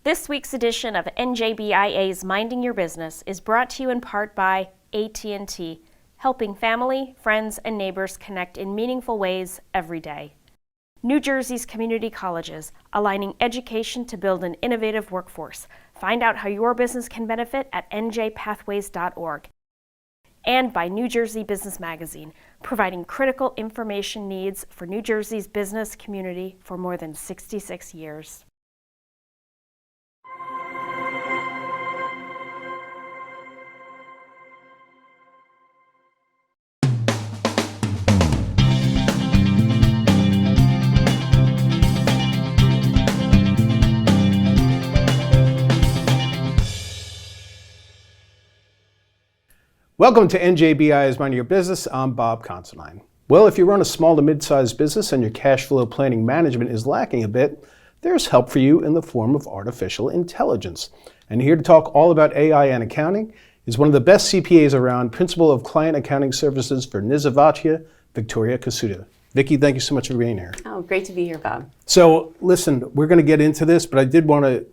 This week's edition of NJBIA's Minding Your Business is brought to you in part by AT&T, helping family, friends, and neighbors connect in meaningful ways every day. New Jersey's community colleges, aligning education to build an innovative workforce. Find out how your business can benefit at njpathways.org. And by New Jersey Business Magazine, providing critical information needs for New Jersey's business community for more than 66 years. Welcome to NJBIA's Minding Your Business. I'm Bob Considine. Well, if you run a small to mid-sized business and your cash flow planning management is lacking a bit, there's help for you in the form of artificial intelligence. And here to talk all about AI and accounting is one of the best CPAs around, Principal of Client Accounting Services for Nisivoccia, Victoria Kosuda. Vicki, thank you so much for being here. Oh, great to be here, Bob. So, listen, we're going to get into this, but I did want to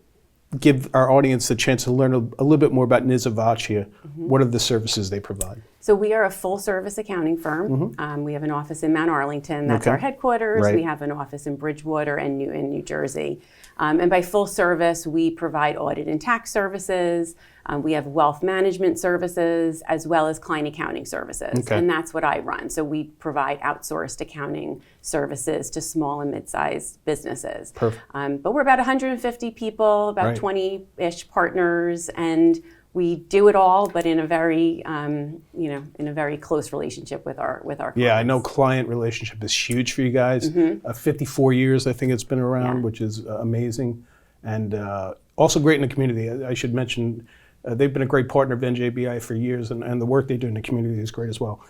give our audience a chance to learn a little bit more about Nisivoccia. What are the services they provide? So we are a full-service accounting firm. We have an office in Mount Arlington. That's our headquarters. Right. We have an office in Bridgewater and New Jersey. And by full service, we provide audit and tax services. We have wealth management services, as well as client accounting services. Okay. And that's what I run. So we provide outsourced accounting services to small and mid-sized businesses. Perfect. But we're about 150 people, about 20-ish partners, and we do it all, but in a very, in a very close relationship with our clients. Yeah, I know client relationship is huge for you guys. 54 years, I think it's been around, which is amazing, and also great in the community. I should mention they've been a great partner of NJBIA for years, and the work they do in the community is great as well.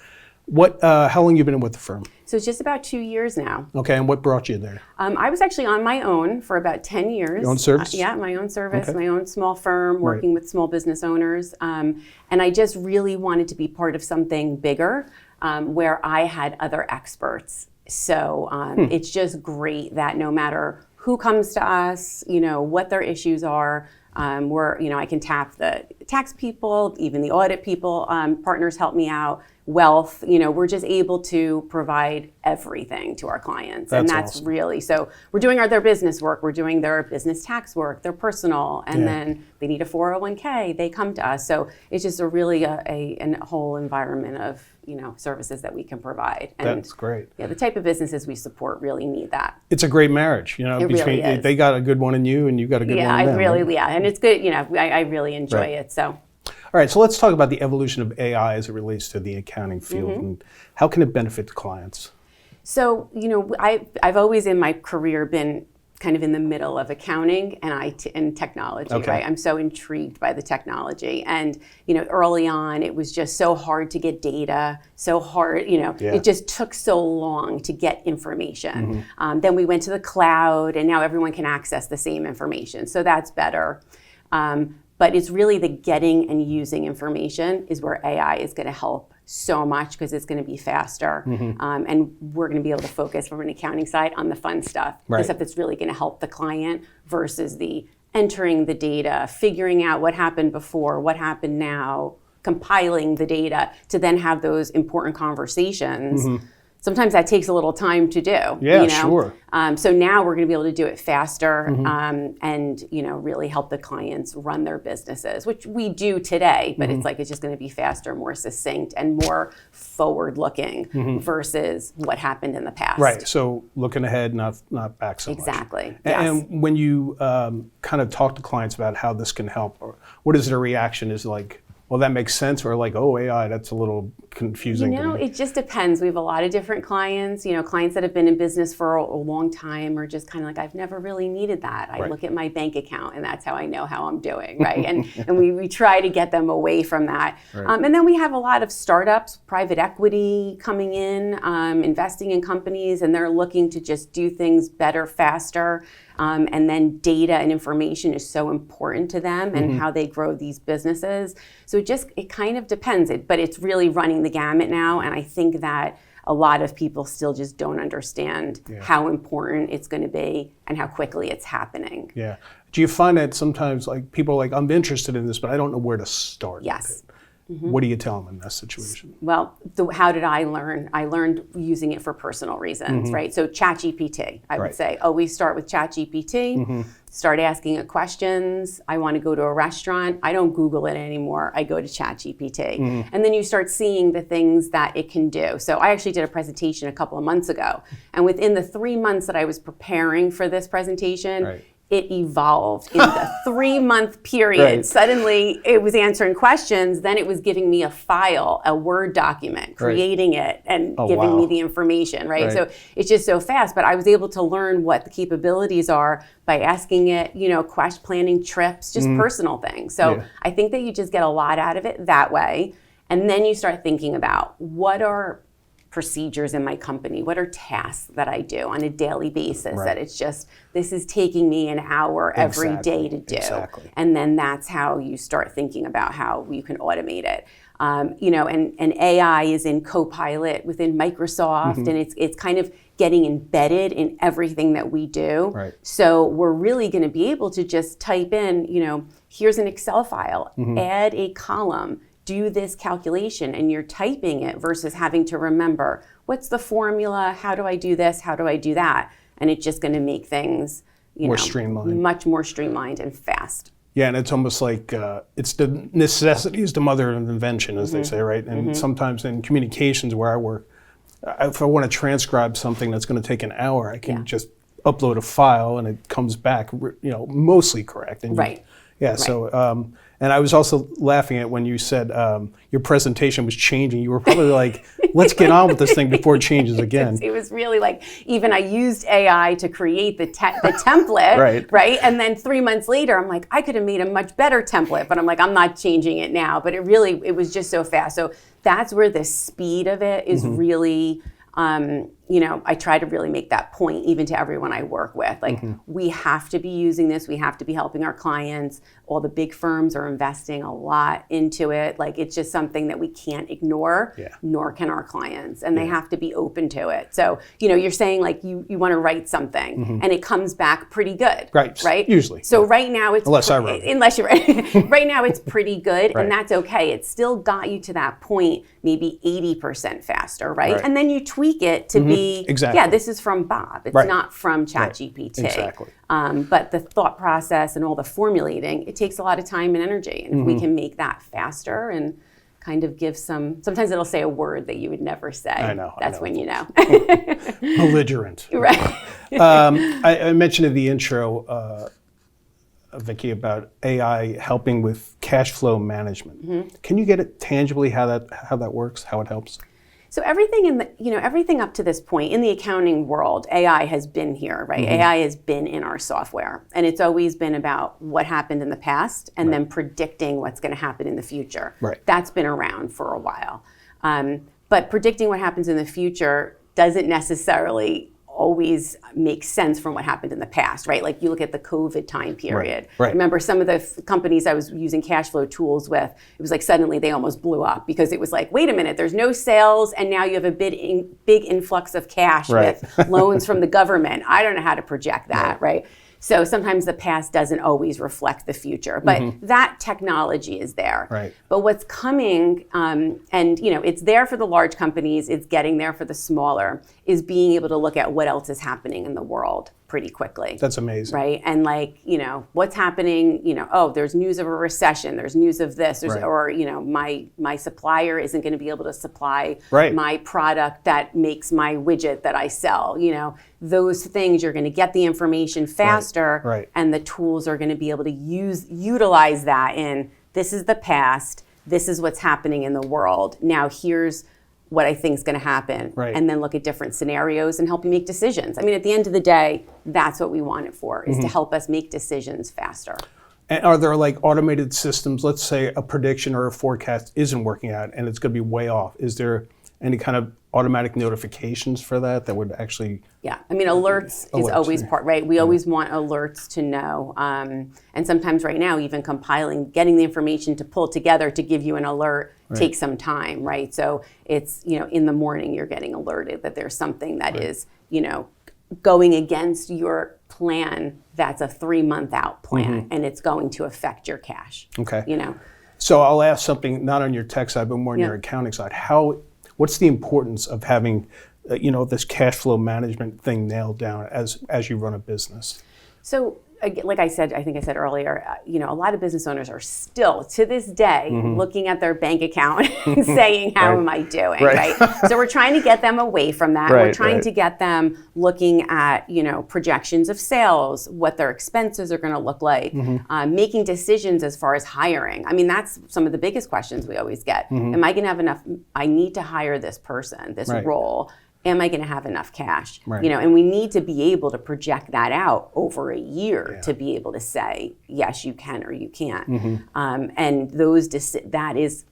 How long have you been with the firm? So it's just about 2 years now. Okay, and what brought you there? I was actually on my own for about 10 years. Your own service? Yeah, my own service, my own small firm, working with small business owners. And I just really wanted to be part of something bigger where I had other experts. So it's just great that no matter who comes to us, what their issues are, I can tap the tax people, even the audit people, partners help me out, wealth, we're just able to provide everything to our clients. And that's awesome. Really, so we're doing their business work, we're doing their business tax work, their personal, and then they need a 401k, they come to us. So it's just a whole environment of, services that we can provide. And that's great. Yeah, the type of businesses we support really need that. It's a great marriage, It really is. They got a good one in you and you got a good one in them. And it's good, I really enjoy it, so. All right, so let's talk about the evolution of AI as it relates to the accounting field and how can it benefit the clients? So, I've always in my career been kind of in the middle of accounting and technology, right? I'm so intrigued by the technology. And, early on, it was just so hard to get data, so hard, it just took so long to get information. Then we went to the cloud and now everyone can access the same information. So that's better. But it's really the getting and using information is where AI is going to help so much because it's going to be faster. And we're going to be able to focus from an accounting side on the fun stuff, the stuff that's really going to help the client versus the entering the data, figuring out what happened before, what happened now, compiling the data to then have those important conversations. Sometimes that takes a little time to do. Yeah, sure. So now we're going to be able to do it faster and really help the clients run their businesses, which we do today. But it's just going to be faster, more succinct, and more forward-looking versus what happened in the past. Right. So looking ahead, not back so much. Exactly. And when you kind of talk to clients about how this can help, or what is their reaction? Is like, well, that makes sense, or like, oh, AI, that's a little confusing. It just depends. We have a lot of different clients, clients that have been in business for a long time are just kind of like, I've never really needed that. I look at my bank account and that's how I know how I'm doing, right? and we try to get them away from that. And then we have a lot of startups, private equity coming in, investing in companies, and they're looking to just do things better, faster. And then data and information is so important to them and how they grow these businesses. So it kind of depends, but it's really running the gamut now. And I think that a lot of people still just don't understand how important it's going to be and how quickly it's happening. Yeah. Do you find that sometimes like people are like, I'm interested in this, but I don't know where to start? Yes. What do you tell them in that situation? Well, how did I learn? I learned using it for personal reasons, right? So ChatGPT, I would say, always start with ChatGPT, start asking it questions. I want to go to a restaurant. I don't Google it anymore. I go to ChatGPT. And then you start seeing the things that it can do. So I actually did a presentation a couple of months ago. And within the 3 months that I was preparing for this presentation, it evolved in the 3-month period. Suddenly it was answering questions, then it was giving me a file, a Word document, creating it and giving me the information, right? So it's just so fast, but I was able to learn what the capabilities are by asking it, planning trips, just personal things. So I think that you just get a lot out of it that way. And then you start thinking about what are procedures in my company, what are tasks that I do on a daily basis that it's just, this is taking me an hour every day to do. And then that's how you start thinking about how you can automate it. And AI is in Copilot within Microsoft, and it's kind of getting embedded in everything that we do. So we're really going to be able to just type in, here's an Excel file, add a column, do this calculation, and you're typing it versus having to remember, what's the formula? How do I do this? How do I do that? And it's just going to make things streamlined, much more streamlined and fast. Yeah, and it's almost like it's the necessity is the mother of invention, as they say, right? And sometimes in communications where I work, if I want to transcribe something that's going to take an hour, I can just upload a file and it comes back, mostly correct. And so. And I was also laughing at when you said your presentation was changing. You were probably like, let's get on with this thing before it changes again. It was really like, even I used AI to create the template, right? And then 3 months later, I'm like, I could have made a much better template, but I'm like, I'm not changing it now. But it was just so fast. So that's where the speed of it is really, I try to really make that point even to everyone I work with. Like, we have to be using this. We have to be helping our clients. All the big firms are investing a lot into it. Like, it's just something that we can't ignore, nor can our clients. And they have to be open to it. So, you're saying like you want to write something and it comes back pretty good. Right? Usually. So right now it's... Unless I wrote it. Unless you write it. Right now it's pretty good and that's okay. It still got you to that point, maybe 80% faster, right? And then you tweak it to be, this is from Bob. It's not from ChatGPT. But the thought process and all the formulating, it takes a lot of time and energy. And if we can make that faster and kind of give sometimes it'll say a word that you would never say. I know. That's when you know. Belligerent. Right. I mentioned in the intro, Vicki, about AI helping with cash flow management. Can you get it tangibly how that works, how it helps? So everything everything up to this point in the accounting world, AI has been here, right? AI has been in our software, and it's always been about what happened in the past and then predicting what's going to happen in the future. That's been around for a while. But predicting what happens in the future doesn't necessarily always makes sense from what happened in the past, right? Like you look at the COVID time period. Remember some of the companies I was using cash flow tools with, it was like suddenly they almost blew up because it was like, wait a minute, there's no sales and now you have a big influx of cash with loans from the government. I don't know how to project that, right? So sometimes the past doesn't always reflect the future, but that technology is there. But what's coming, and it's there for the large companies, it's getting there for the smaller, is being able to look at what else is happening in the world pretty quickly. That's amazing. Right? And what's happening, there's news of a recession, there's news of this, or, my supplier isn't going to be able to supply my product that makes my widget that I sell. Those things, you're going to get the information faster and the tools are going to be able to utilize that in, this is the past, this is what's happening in the world. Now here's what I think is going to happen, and then look at different scenarios and help you make decisions. I mean, at the end of the day, that's what we want it for, is to help us make decisions faster. And are there like automated systems, let's say a prediction or a forecast isn't working out and it's going to be way off. Is there any kind of automatic notifications for that would actually... Yeah, I mean, alerts is always part, right? We always want alerts to know. And sometimes right now, even compiling, getting the information to pull together to give you an alert takes some time, right? So it's, in the morning, you're getting alerted that there's something that is, going against your plan that's a 3-month out plan, and it's going to affect your cash. Okay. You know. So I'll ask something not on your tech side, but more on your accounting side. What's the importance of having, this cash flow management thing nailed down as you run a business? So, like I think I said earlier, a lot of business owners are still, to this day, looking at their bank account and saying, how am I doing, right? So we're trying to get them away from that. We're trying to get them looking at, projections of sales, what their expenses are going to look like, making decisions as far as hiring. I mean, that's some of the biggest questions we always get. Am I going to have enough? I need to hire this person, this role. Am I going to have enough cash? And we need to be able to project that out over a year to be able to say, yes, you can or you can't. And that is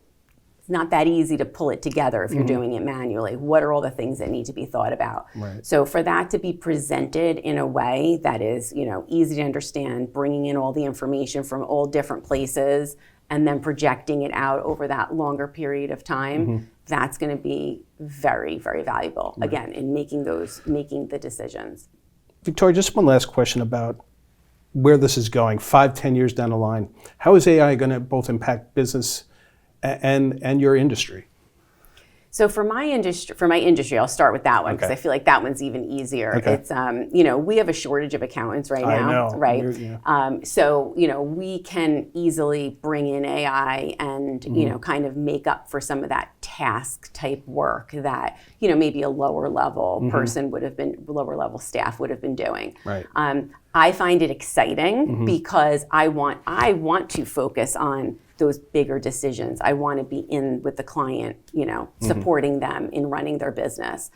not that easy to pull it together if you're doing it manually. What are all the things that need to be thought about? So for that to be presented in a way that is, easy to understand, bringing in all the information from all different places, and then projecting it out over that longer period of time, that's going to be very, very valuable, again, in making the decisions. Victoria, just one last question about where this is going 5-10 years down the line. How is AI going to both impact business and your industry? So for my industry, I'll start with that one because I feel like that one's even easier. It's, we have a shortage of accountants right now, right? So, we can easily bring in AI and, kind of make up for some of that task type work that, maybe a lower level lower level staff would have been doing. Right. I find it exciting because I want to focus on those bigger decisions. I want to be in with the client, supporting them in running their business.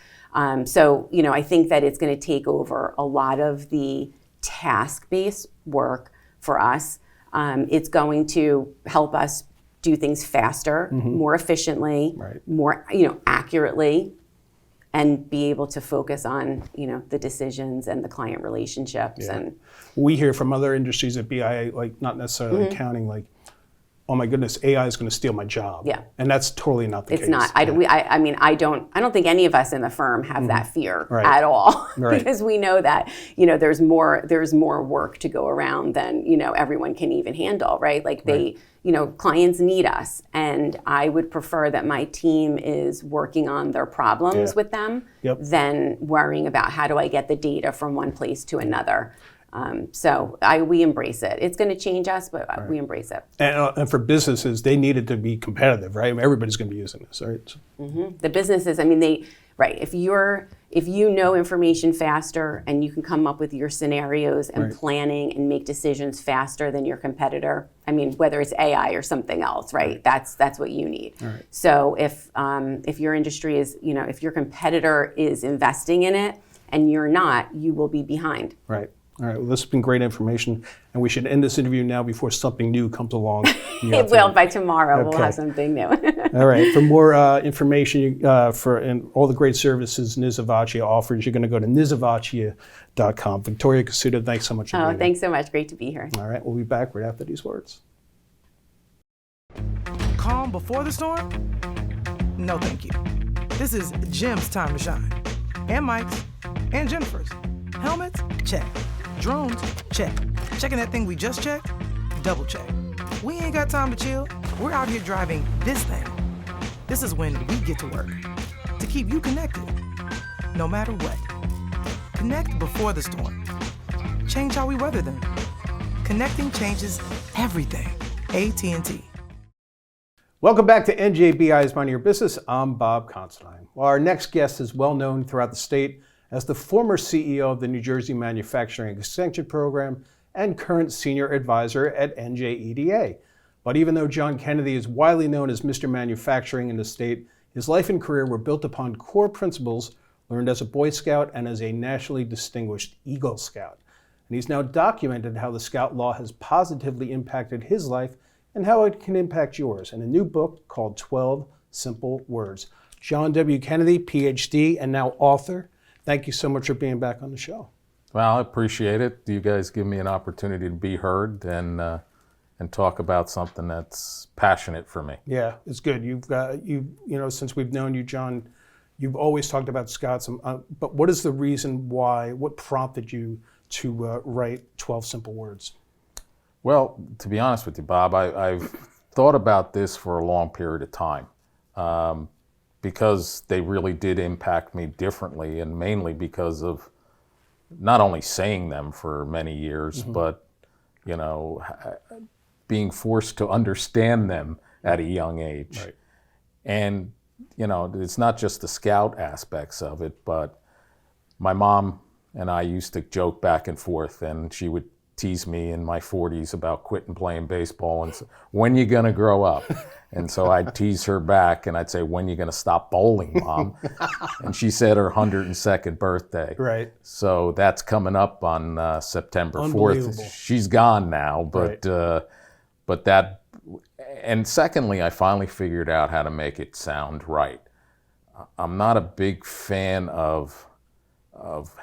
So, I think that it's going to take over a lot of the task-based work for us. It's going to help us do things faster, more efficiently, more, accurately, and be able to focus on, the decisions and the client relationships. And we hear from other industries at BIA, like not necessarily accounting, like, oh my goodness, AI is going to steal my job. Yeah. And that's totally not the case. It's not. I don't think any of us in the firm have that fear at all, because we know that, there's more work to go around than, everyone can even handle, right? Like clients need us, and I would prefer that my team is working on their problems with them than worrying about how do I get the data from one place to another. So we embrace it. It's going to change us, but we embrace it. And for businesses, they need it to be competitive, right? I mean, everybody's going to be using this, right? The businesses, if you know information faster and you can come up with your scenarios and planning and make decisions faster than your competitor, whether it's AI or something else, right? That's what you need. So if your industry is, if your competitor is investing in it and you're not, you will be behind. Right. All right, well, this has been great information, and we should end this interview now before something new comes along. It will. By tomorrow, we'll have something new. All right, for more information and all the great services Nisivoccia offers, you're going to go to nisivoccia.com. Victoria Kosuda, thanks so much for being here. Thanks so much. Great to be here. All right, we'll be back right after these words. Calm before the storm? No, thank you. This is Jim's time to shine. And Mike's. And Jennifer's. Helmets? Check. Drones? Check. Checking that thing we just checked? Double check. We ain't got time to chill. We're out here driving this thing. This is when we get to work. To keep you connected. No matter what. Connect before the storm. Change how we weather them. Connecting changes everything. AT&T. Welcome back to NJBIA's Mind Your Business. I'm Bob Considine. Well, our next guest is well known throughout the state as the former CEO of the New Jersey Manufacturing Extension Program and current senior advisor at NJEDA. But even though John Kennedy is widely known as Mr. Manufacturing in the state, his life and career were built upon core principles learned as a Boy Scout and as a nationally distinguished Eagle Scout. And he's now documented how the Scout Law has positively impacted his life and how it can impact yours in a new book called 12 Simple Words. John W. Kennedy, PhD, and now author. Thank you so much for being back on the show. Well, I appreciate it. You guys give me an opportunity to be heard and talk about something that's passionate for me. Yeah, it's good. You've got since we've known you, John, You've always talked about Scouts, but what is the reason why? What prompted you to write 12 Simple Words? Well, to be honest with you, Bob, I've thought about this for a long period of time because they really did impact me differently, and mainly because of not only saying them for many years, but being forced to understand them at a young age. Right. And it's not just the Scout aspects of it, but my mom and I used to joke back and forth, and she would tease me in my 40s about quitting playing baseball and say, when you gonna grow up? And so I'd tease her back and I'd say, when you gonna stop bowling, Mom? And she said her 102nd birthday. Right. So that's coming up on September 4th. She's gone now, but Right. But that, and secondly, I finally figured out how to make it sound right. I'm not a big fan of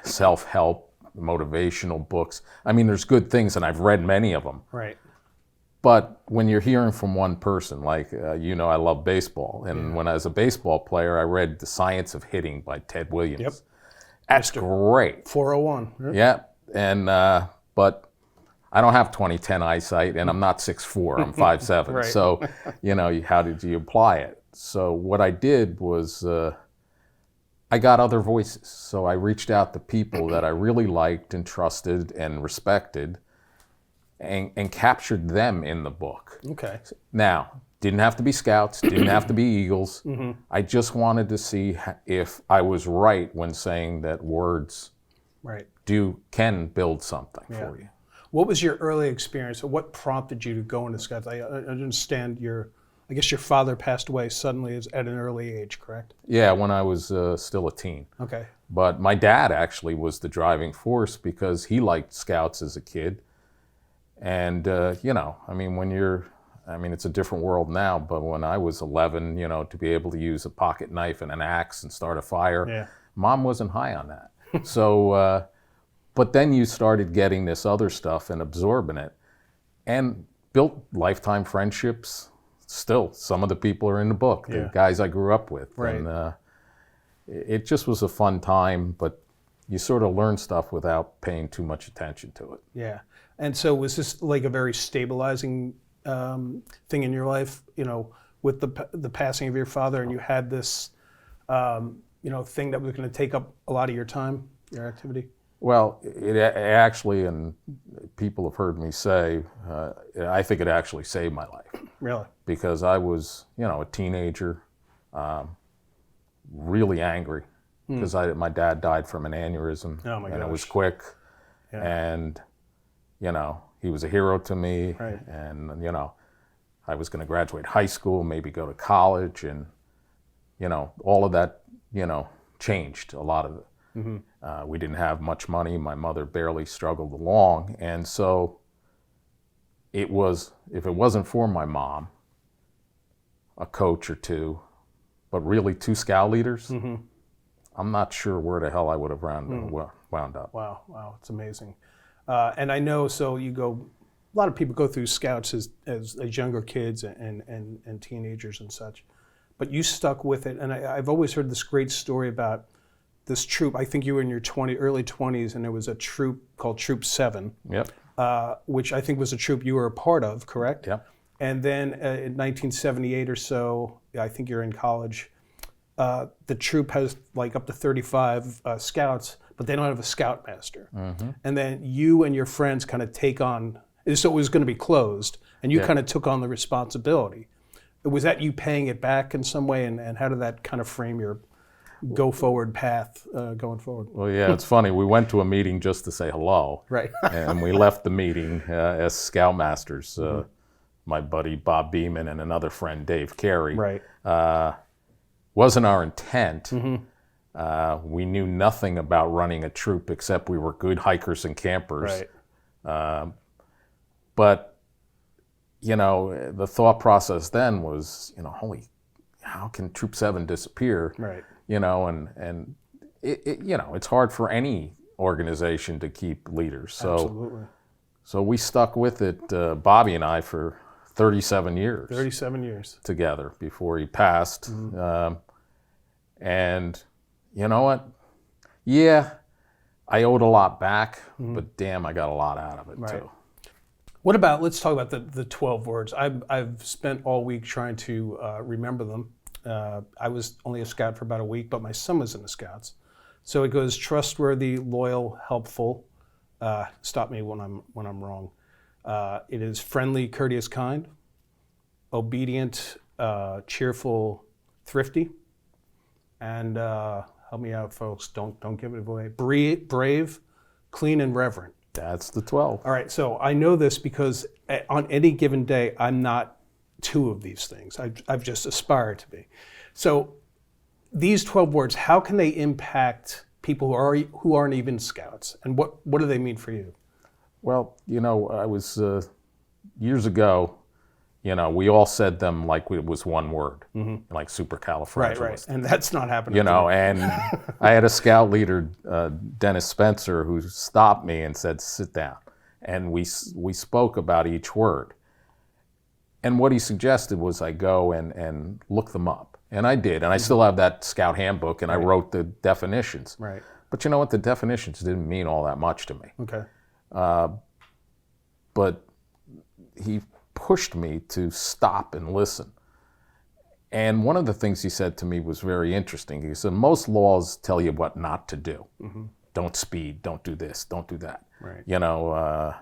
self-help, motivational books. I mean, there's good things, and I've read many of them. Right. But when you're hearing from one person, like, I love baseball. And when I was a baseball player, I read The Science of Hitting by Ted Williams. Yep. That's great. 401. Right? Yeah. And, but I don't have 20/10 eyesight, and I'm not 6'4", I'm 5'7". Right. So, how did you apply it? So what I did was I got other voices. So I reached out to people that I really liked and trusted and respected and captured them in the book. Okay. Now, didn't have to be Scouts, didn't have to be Eagles. I just wanted to see if I was right when saying that words Right. can build something for you. What was your early experience? What prompted you to go into Scouts? I understand I guess your father passed away suddenly at an early age, correct? Yeah, when I was still a teen. Okay. But my dad actually was the driving force because he liked Scouts as a kid. And, it's a different world now, but when I was 11, to be able to use a pocket knife and an axe and start a fire, Mom wasn't high on that. So, but then you started getting this other stuff and absorbing it and built lifetime friendships. Still, some of the people are in the book, the guys I grew up with. Right. And it just was a fun time, but you sort of learn stuff without paying too much attention to it. Yeah. And so was this like a very stabilizing thing in your life, with the passing of your father, and you had this, thing that was going to take up a lot of your time, your activity? Well, it actually, and people have heard me say, I think it actually saved my life. Really? Because I was, a teenager, really angry because my dad died from an aneurysm. Oh my and gosh. It was quick. Yeah. And, he was a hero to me. Right. And, I was going to graduate high school, maybe go to college, and, all of that, changed a lot of it. We didn't have much money. My mother barely struggled along. And so if it wasn't for my mom, a coach or two, but really 2 Scout leaders, I'm not sure where the hell I would have wound up. Wow, it's amazing. And I know, so a lot of people go through Scouts as younger kids and teenagers and such, but you stuck with it. And I've always heard this great story about this troop. I think you were in your early 20s, and there was a troop called Troop 7, Yep. which I think was a troop you were a part of, correct? Yep. And then in 1978 or so, I think you're in college, the troop has like up to 35 Scouts, but they don't have a Scoutmaster. And then you and your friends kind of take on, so it was going to be closed, and you kind of took on the responsibility. Was that you paying it back in some way, and how did that kind of frame your go-forward path going forward? Well, yeah, it's funny. We went to a meeting just to say hello. Right. And we left the meeting as Scoutmasters. My buddy Bob Beeman and another friend, Dave Carey. Right. Wasn't our intent. We knew nothing about running a troop except we were good hikers and campers. Right. But, the thought process then was, how can Troop 7 disappear? Right. And it's hard for any organization to keep leaders. So, Absolutely. So we stuck with it, Bobby and I, for 37 years. 37 years. Together before he passed. And, you know what? Yeah, I owed a lot back, but damn, I got a lot out of it too. What about, let's talk about the 12 words. I've spent all week trying to remember them. I was only a scout for about a week, but my son was in the Scouts. So it goes trustworthy, loyal, helpful. Stop me when I'm wrong. It is friendly, courteous, kind, obedient, cheerful, thrifty, and help me out, folks. Don't give it away. Brave, clean, and reverent. That's the 12. All right, so I know this because on any given day, I'm not 2 of these things. I've just aspired to be. So these 12 words, how can they impact people who aren't even Scouts? And what do they mean for you? Well, you know, I was, years ago, you know, we all said them like it was one word, like supercalifragilistic. Right, and that's not happening. You know, and I had a scout leader, Dennis Spencer, who stopped me and said, sit down. And we spoke about each word. And what he suggested was I go and look them up. And I did. And I still have that scout handbook, and I wrote the definitions. Right. But you know what? The definitions didn't mean all that much to me. Okay. But he pushed me to stop and listen. And one of the things he said to me was very interesting. He said, most laws tell you what not to do. Don't speed, don't do this, don't do that. Right. You know,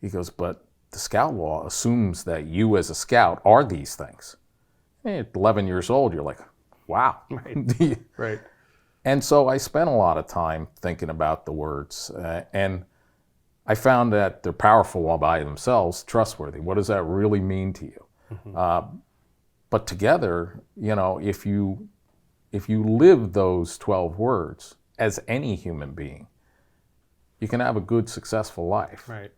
he goes, but the scout law assumes that you as a scout are these things. At 11 years old, you're like, wow. Right. Right. And so I spent a lot of time thinking about the words, and I found that they're powerful all by themselves, trustworthy. What does that really mean to you? But together, you know, if you live those 12 words as any human being, you can have a good, successful life. Right.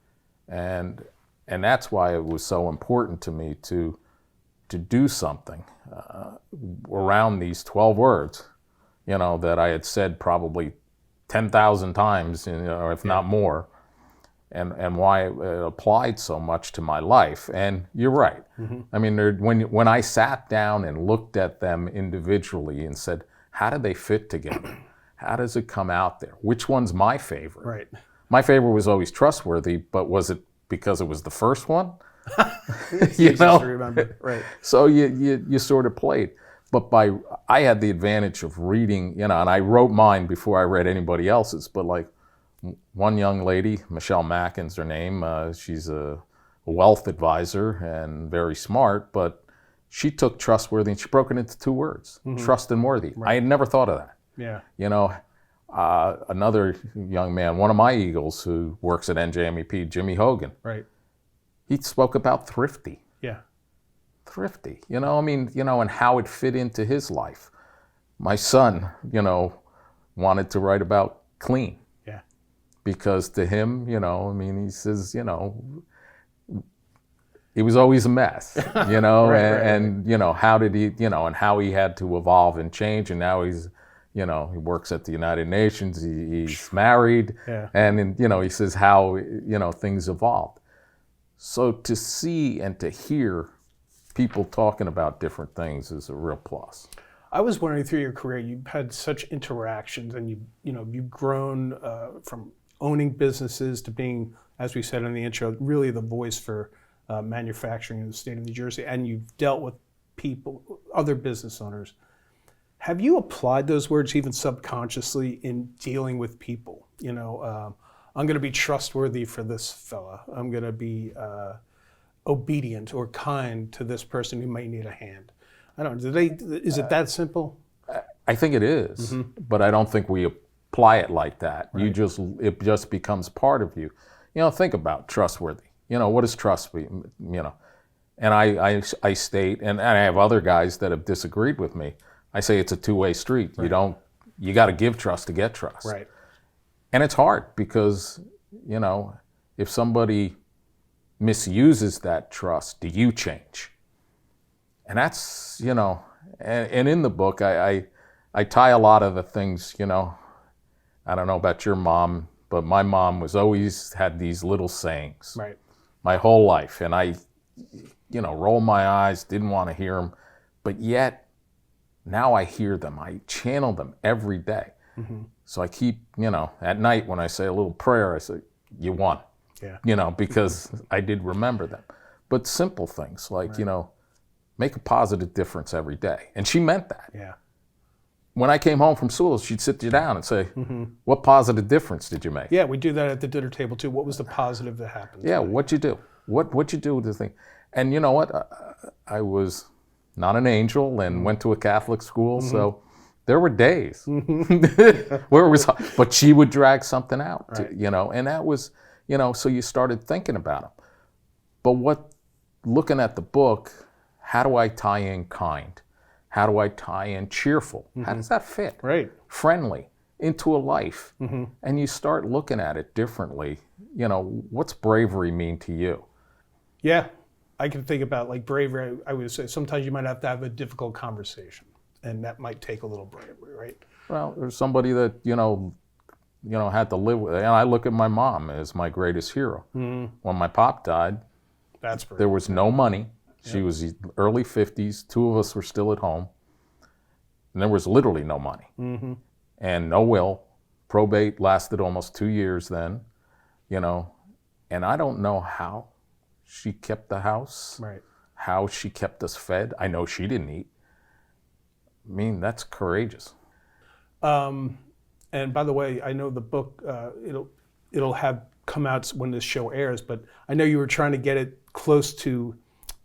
And that's why it was so important to me to do something around these 12 words, you know, that I had said probably 10,000 times, you know, if not more. And why it applied so much to my life. And you're right. I mean, when I sat down and looked at them individually and said, how do they fit together? How does it come out there? Which one's my favorite? Right. My favorite was always trustworthy, but was it because it was the first one? You know? To remember. Right. So you sort of played. But I had the advantage of reading, you know, and I wrote mine before I read anybody else's, but like, one young lady, Michelle Mackin's her name, she's a wealth advisor and very smart, but she took trustworthy and she broke it into 2 words, trust and worthy. Right. I had never thought of that. Yeah. You know, another young man, one of my Eagles who works at NJMEP, Jimmy Hogan. Right. He spoke about thrifty. Yeah. Thrifty, you know, I mean, you know, and how it fit into his life. My son, you know, wanted to write about clean. Because to him, you know, I mean, he says, you know, he was always a mess, you know, and, you know, how did he, you know, and how he had to evolve and change. And now he's, you know, he works at the United Nations, he's married, and, you know, he says how, you know, things evolved. So to see and to hear people talking about different things is a real plus. I was wondering, through your career, you've had such interactions, and you've grown from owning businesses to being, as we said in the intro, really the voice for manufacturing in the state of New Jersey, and you've dealt with people, other business owners. Have you applied those words even subconsciously in dealing with people? You know, I'm going to be trustworthy for this fella. I'm going to be obedient or kind to this person who might need a hand. I don't know. Is it that simple? I think it is, but I don't think we apply it like that. Right. It just becomes part of you. You know, think about trustworthy. You know, what does trust mean? You know, and I state, and I have other guys that have disagreed with me. I say it's a 2-way street. Right. You got to give trust to get trust. Right. And it's hard because, you know, if somebody misuses that trust, do you change? And that's, you know, and in the book, I tie a lot of the things, you know, I don't know about your mom, but my mom always had these little sayings. Right. My whole life. And I, you know, rolled my eyes, didn't want to hear them. But yet, now I hear them, I channel them every day. So I keep, at night when I say a little prayer, I say, you won, because I did remember them. But simple things like, make a positive difference every day. And she meant that. Yeah. When I came home from school, she'd sit you down and say, what positive difference did you make? Yeah, we do that at the dinner table too. What was the positive that happened? Yeah, what'd you do? What'd you do with the thing? And you know what? I was not an angel and went to a Catholic school, so there were days where it was hard. But she would drag something out, Right. and that was, so you started thinking about them. But looking at the book, how do I tie in kind? How do I tie in cheerful? How does that fit? Right. Friendly into a life. And you start looking at it differently. What's bravery mean to you? Yeah, I can think about like bravery. I would say sometimes you might have to have a difficult conversation, and that might take a little bravery, right? Well, there's somebody that, had to live with it. And I look at my mom as my greatest hero. When my pop died, That's brave. there was no money. She was early 50s. Two of us were still at home. And there was literally no money. And no will. Probate lasted almost 2 years then, And I don't know how she kept the house, Right. how she kept us fed. I know she didn't eat. I mean, that's courageous. And by the way, I know the book, it'll have come out when this show airs, but I know you were trying to get it close to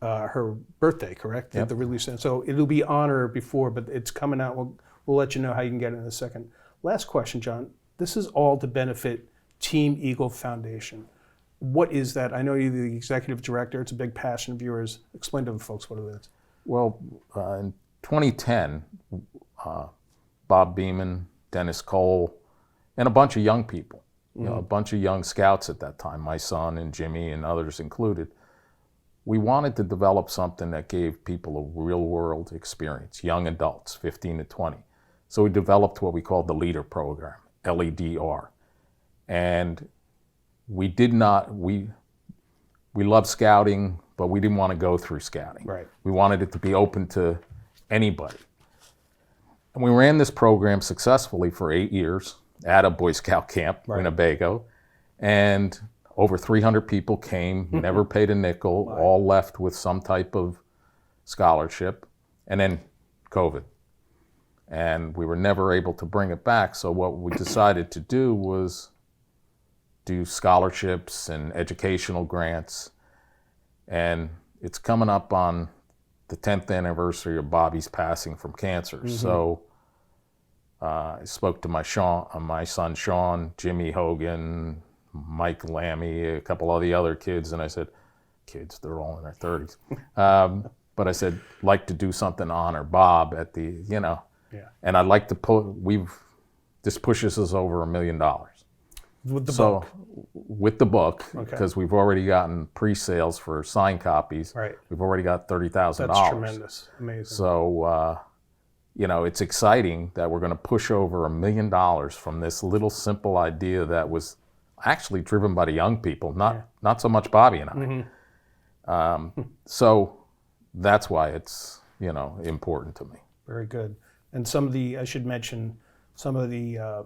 her birthday, correct? Yep. The release. So it'll be on or before, but it's coming out. We'll let you know how you can get it in a second. Last question, John. This is all to benefit Team Eagle Foundation. What is that? I know you're the executive director. It's a big passion of yours. Explain to the folks what it is. Well, in 2010, Bob Beeman, Dennis Cole, and a bunch of young people, a bunch of young scouts at that time, my son and Jimmy and others included, we wanted to develop something that gave people a real-world experience, young adults, 15 to 20. So we developed what we called the LEADER program, LEDR. And we love scouting, but we didn't want to go through scouting. Right. We wanted it to be open to anybody. And we ran this program successfully for 8 years at a Boy Scout camp, Winnebago. And over 300 people came, never paid a nickel, all left with some type of scholarship. And then COVID. And we were never able to bring it back. So what we decided to do was do scholarships and educational grants. And it's coming up on the 10th anniversary of Bobby's passing from cancer. So I spoke to my son Sean, Jimmy Hogan, Mike Lammy, a couple of the other kids, and I said, kids, they're all in their 30s. But I said, like to do something to honor Bob at the, and I'd like to this pushes us over $1 million. With the book? With the book, because we've already gotten pre-sales for signed copies. Right. We've already got $30,000. That's tremendous. Amazing. So, it's exciting that we're going to push over $1 million from this little simple idea that was actually driven by the young people, not so much Bobby and I. So that's why it's, important to me. Very good. And I should mention, some of the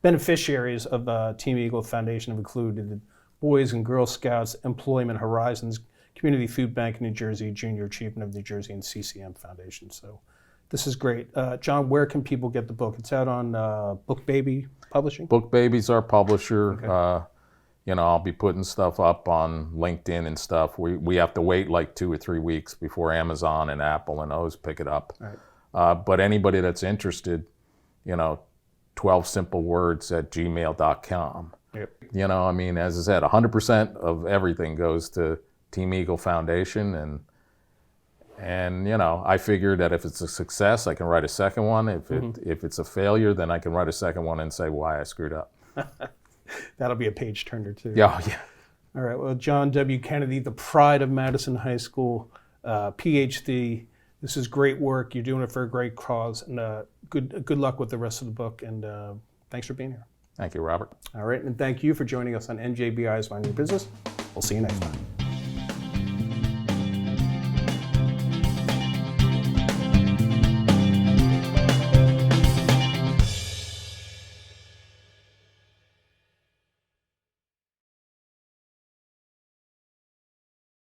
beneficiaries of Team Eagle Foundation have included Boys and Girl Scouts, Employment Horizons, Community Food Bank of New Jersey, Junior Achievement of New Jersey, and CCM Foundation. So this is great. John, where can people get the book? It's out on Book Baby Publishing? Book Baby's our publisher. Okay. I'll be putting stuff up on LinkedIn and stuff. We have to wait like 2 or 3 weeks before Amazon and Apple and those pick it up. Right. But anybody that's interested, 12 simple words at gmail.com. Yep. As I said, 100% of everything goes to Team Eagle Foundation, and I figured that if it's a success, I can write a second one. If it's a failure, then I can write a second one and say why I screwed up. That'll be a page turner too. Yeah. All right. Well, John W. Kennedy, the pride of Madison High School, PhD. This is great work. You're doing it for a great cause, and good luck with the rest of the book. And thanks for being here. Thank you, Robert. All right, and thank you for joining us on NJBI's Mind Your Business. We'll see you next time.